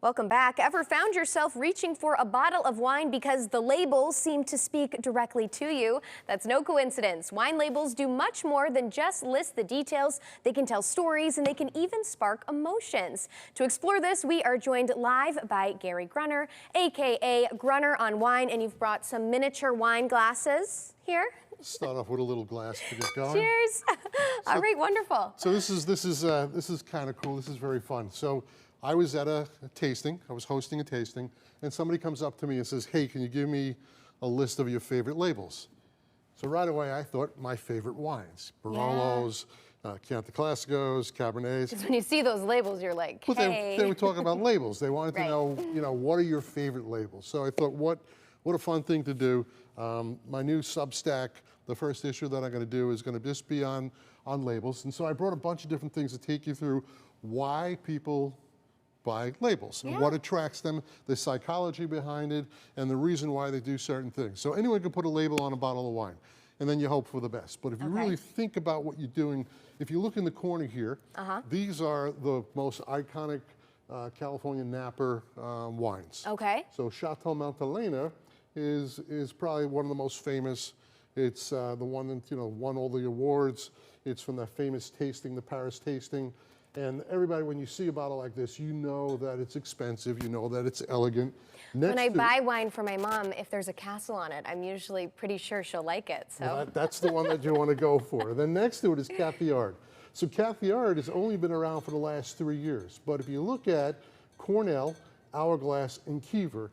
Welcome back. Ever found yourself reaching for a bottle of wine because the labels seem to speak directly to you? That's no coincidence. Wine labels do much more than just list the details. They can tell stories and they can even spark emotions. To explore this, we are joined live by Gary Grunner, aka Grunner on Wine, and you've brought some miniature wine glasses here. Start off with a little glass to get going. Cheers! All right, wonderful. So this is kind of cool. This is very fun. So I was at a tasting. I was hosting a tasting, and somebody comes up to me and says, "Hey, can you give me a list of your favorite labels?" So right away, I thought my favorite wines: Barolos, Chianti Classicos, Cabernets. Because when you see those labels, you're like, But hey. they were talking about labels. They wanted to Right. know, what are your favorite labels? So I thought, what a fun thing to do. My new Substack, the first issue that I'm going to do is going to just be on labels. And so I brought a bunch of different things to take you through why people buy labels and what attracts them, the psychology behind it, and the reason why they do certain things. So anyone can put a label on a bottle of wine, and then you hope for the best. But if you really think about what you're doing, if you look in the corner here, these are the most iconic California Napa wines. Okay. So Chateau Montelena is probably one of the most famous. It's the one that won all the awards. It's from that famous tasting, the Paris tasting. And everybody, when you see a bottle like this, you know that it's expensive, you know that it's elegant. When I buy wine for my mom, if there's a castle on it, I'm usually pretty sure she'll like it. So well, that's the one that you want to go for. Then next to it is Cathillard. So Cathillard has only been around for the last 3 years. But if you look at Cornell, Hourglass, and Kiever,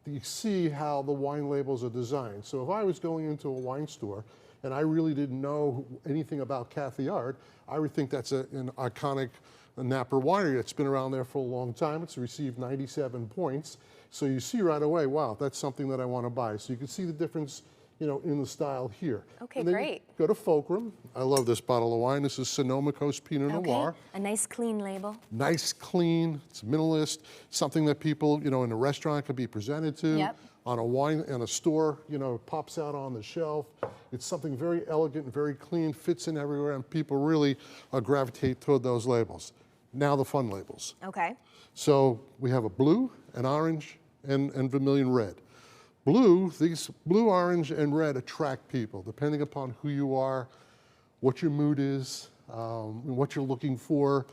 you see how the wine labels are designed. So if I was going into a wine store and I really didn't know anything about Cathillard, I would think that's an iconic Napa winery that's been around there for a long time. It's received 97 points. So you see right away, wow, that's something that I want to buy. So you can see the difference, in the style here. Okay, and then great. Go to Fulcrum. I love this bottle of wine. This is Sonoma Coast Pinot Noir. A nice clean label. Nice, clean, it's minimalist, something that people, in a restaurant could be presented to. Yep. On a wine in a store, pops out on the shelf. It's something very elegant and very clean, fits in everywhere, and people really gravitate toward those labels. Now the fun labels. Okay. So we have a blue, an orange, and vermilion red. These blue, orange, and red attract people, depending upon who you are, what your mood is, what you're looking for.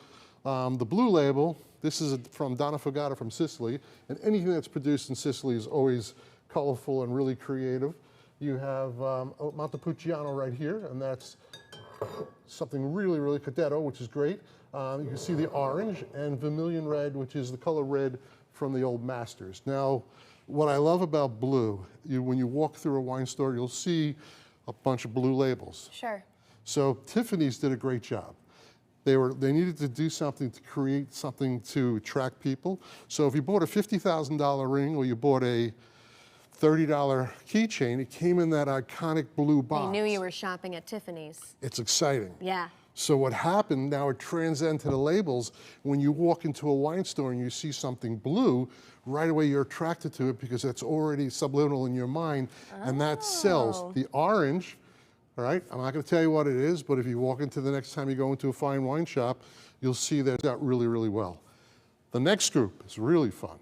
The blue label, this is from Donna Fogata from Sicily, and anything that's produced in Sicily is always colorful and really creative. You have Montepulciano right here, and that's something really, really Cadetto, which is great. You can see the orange and vermilion red, which is the color red from the old masters. Now, what I love about blue, when you walk through a wine store, you'll see a bunch of blue labels. Sure. So Tiffany's did a great job. They needed to do something to create something to attract people. So if you bought a $50,000 ring or you bought a $30 keychain, it came in that iconic blue box. They knew you were shopping at Tiffany's. It's exciting. Yeah. So what happened, now it transcends to the labels. When you walk into a wine store and you see something blue, right away you're attracted to it because it's already subliminal in your mind, and that sells. The orange, all right, I'm not going to tell you what it is, but if you walk into the next time you go into a fine wine shop, you'll see that it's out really, really well. The next group is really fun.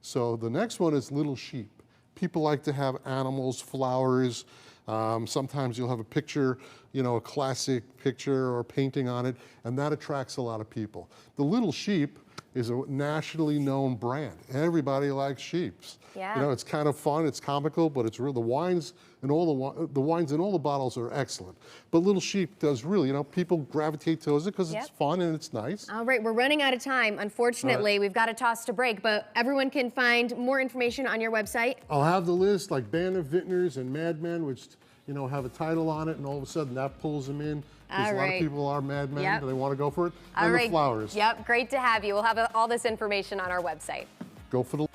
So the next one is little sheep. People like to have animals, flowers. Sometimes you'll have a picture, a classic picture or painting on it, and that attracts a lot of people. The Little Sheep is a nationally known brand. Everybody likes sheeps. Yeah. It's kind of fun, it's comical, but it's real. The wines and all the wines in all the bottles are excellent. But Little Sheep does really, people gravitate towards it because it's fun and it's nice. All right, we're running out of time. Unfortunately, we've got to toss to break, but everyone can find more information on your website. I'll have the list like Band of Vintners and Madmen, which have a title on it, and all of a sudden that pulls them in. Because a lot of people are madmen, and they want to go for it. And the flowers. Yep, great to have you. We'll have all this information on our website. Go for the